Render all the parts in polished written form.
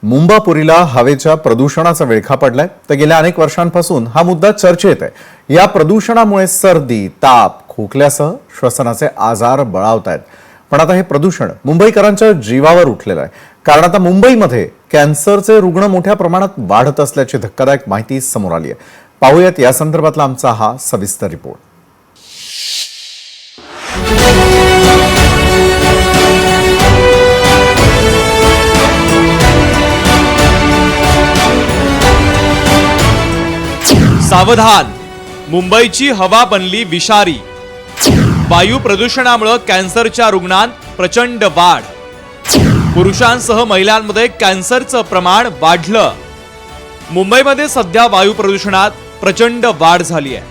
मुंबापुरीला हवेच्या प्रदूषणाचा विळखा पडलाय तर गेल्या अनेक वर्षांपासून हा मुद्दा चर्चेत आहे। या प्रदूषणामुळे सर्दी, ताप, खोकल्यासह श्वसनाचे आजार बळावत आहेत। पण आता हे प्रदूषण मुंबईकरांच्या जीवावर उठलेलं आहे, कारण आता मुंबईमध्ये कॅन्सरचे रुग्ण मोठ्या प्रमाणात वाढत असल्याची धक्कादायक माहिती समोर आली आहे। पाहूयात या संदर्भातला आमचा हा सविस्तर रिपोर्ट। सावधान, मुंबईची हवा बनली विषारी। वायू प्रदूषणामुळे कॅन्सरच्या रुग्णांत प्रचंड वाढ। पुरुषांसह महिलांमध्ये कॅन्सरचं प्रमाण वाढलं। मुंबईमध्ये सध्या वायू प्रदूषणात प्रचंड वाढ झाली आहे,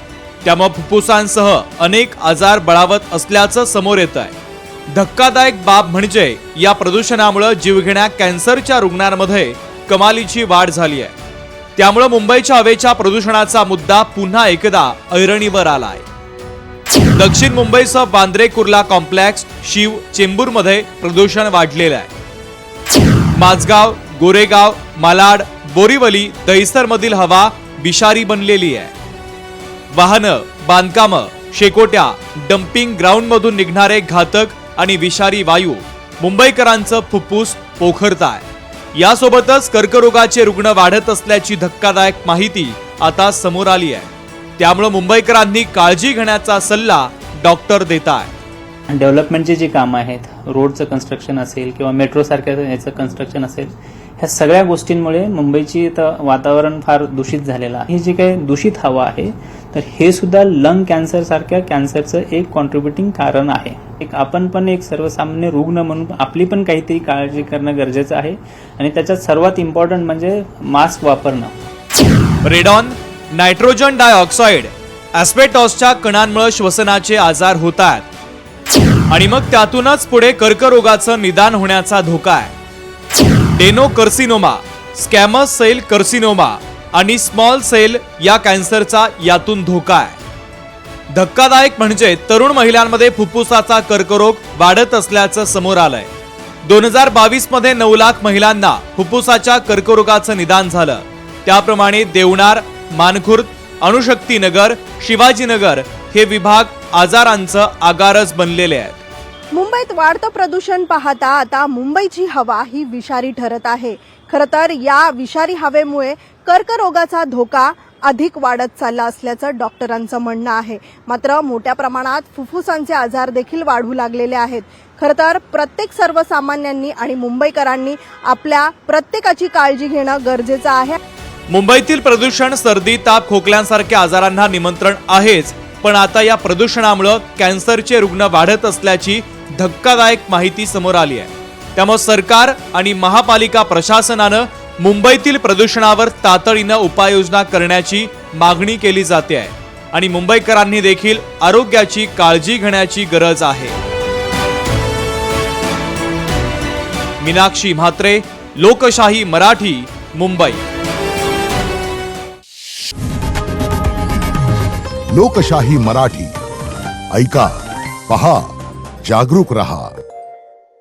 त्यामुळे फुफ्फुसांसह अनेक आजार बळावत असल्याचं समोर येत आहे। धक्कादायक बाब म्हणजे या प्रदूषणामुळे जीवघेण्या कॅन्सरच्या रुग्णांमध्ये कमालीची वाढ झाली आहे। त्यामुळे मुंबईच्या हवेच्या प्रदूषणाचा मुद्दा पुन्हा एकदा ऐरणीवर आलाय। दक्षिण मुंबईसह वांद्रे कुर्ला कॉम्प्लेक्स, शिव, चेंबूरमध्ये प्रदूषण वाढलेलं आहे। माझगाव, गोरेगाव, मालाड, बोरीवली, दहिसरमधील हवा विषारी बनलेली आहे। वाहनं, बांधकामं, शेकोट्या, डम्पिंग ग्राउंडमधून निघणारे घातक आणि विषारी वायू मुंबईकरांचं फुफ्फुस पोखरताय। यासोबतच कर्करोगाचे रुग्ण वाढत असल्याची धक्कादायक माहिती आता समोर आली आहे। त्यामुळे मुंबईकरांनी काळजी घेण्याचा सल्ला डॉक्टर देताय। डेव्हलपमेंटची जी कामं आहेत, रोडचं कन्स्ट्रक्शन असेल किंवा मेट्रो सारख्या याचं कन्स्ट्रक्शन असेल, ह्या सगळ्या गोष्टींमुळे मुंबईची वातावरण फार दूषित झालेलं आहे। ही जी काही दूषित हवा आहे, तर हे सुद्धा लंग कॅन्सर सारख्या कॅन्सरचं एक कॉन्ट्रीब्युटिंग कारण आहे। आपण पण एक सर्वसामान्य रुग्ण म्हणून आपली पण काहीतरी काळजी करणं गरजेचं आहे, आणि त्याच्यात सर्वात इम्पॉर्टंट म्हणजे मास्क वापरणं। रेडॉन, नायट्रोजन डायऑक्साईड, ॲस्बेस्टॉसच्या कणांमुळे श्वसनाचे आजार होतात आणि मग त्यातूनच पुढे कर्करोगाचं निदान होण्याचा धोका आहे। डेनोकर्सिनोमा, स्कॅमस सेल कर्सिनोमा आणि स्मॉल सेल या कॅन्सरचा यातून धोका आहे। धक्कादायक म्हणजे तरुण महिलांमध्ये फुफ्फुसाचा कर्करोग वाढत असल्याचं समोर आलंय। 2022 मध्ये 9 लाख महिलांना फुफ्फुसाच्या कर्करोगाचं निदान झालं। त्याप्रमाणे देवनार, मानखुर्द, अणुशक्तीनगर, शिवाजीनगर हे विभाग आजारांचं आगारच बनलेले आहेत। मुंबईत वाढतं प्रदूषण पाहता आता मुंबईची हवा ही विषारी ठरत आहे। खरं तर या विषारी हवेमुळे कर्करोगाचा धोका अधिक वाढत चालला असल्याचं डॉक्टरांचं म्हणणं आहे। मात्र मोठ्या प्रमाणात फुफ्फुसांचे आजार देखील वाढू लागलेले आहेत। खरं तर प्रत्येक सर्वसामान्यांनी आणि मुंबईकरांनी आपल्या प्रत्येकाची काळजी घेणं गरजेचं आहे। मुंबईतील प्रदूषण सर्दी, ताप, खोकल्यांसारख्या आजारांना निमंत्रण आहेच, पण आता या प्रदूषणामुळे कॅन्सरचे रुग्ण वाढत असल्याची धक्कादायक माहिती समोर आली आहे। त्यामुळे सरकार आणि महापालिका प्रशासनानं मुंबईतील प्रदूषणावर तातडीनं उपाययोजना करण्याची मागणी केली जाते आहे आणि मुंबईकरांनी देखील आरोग्याची काळजी घेण्याची गरज आहे। मीनाक्षी म्हात्रे, लोकशाही मराठी, मुंबई। लोकशाही मराठी, ऐका, पहा, जागरूक रहा।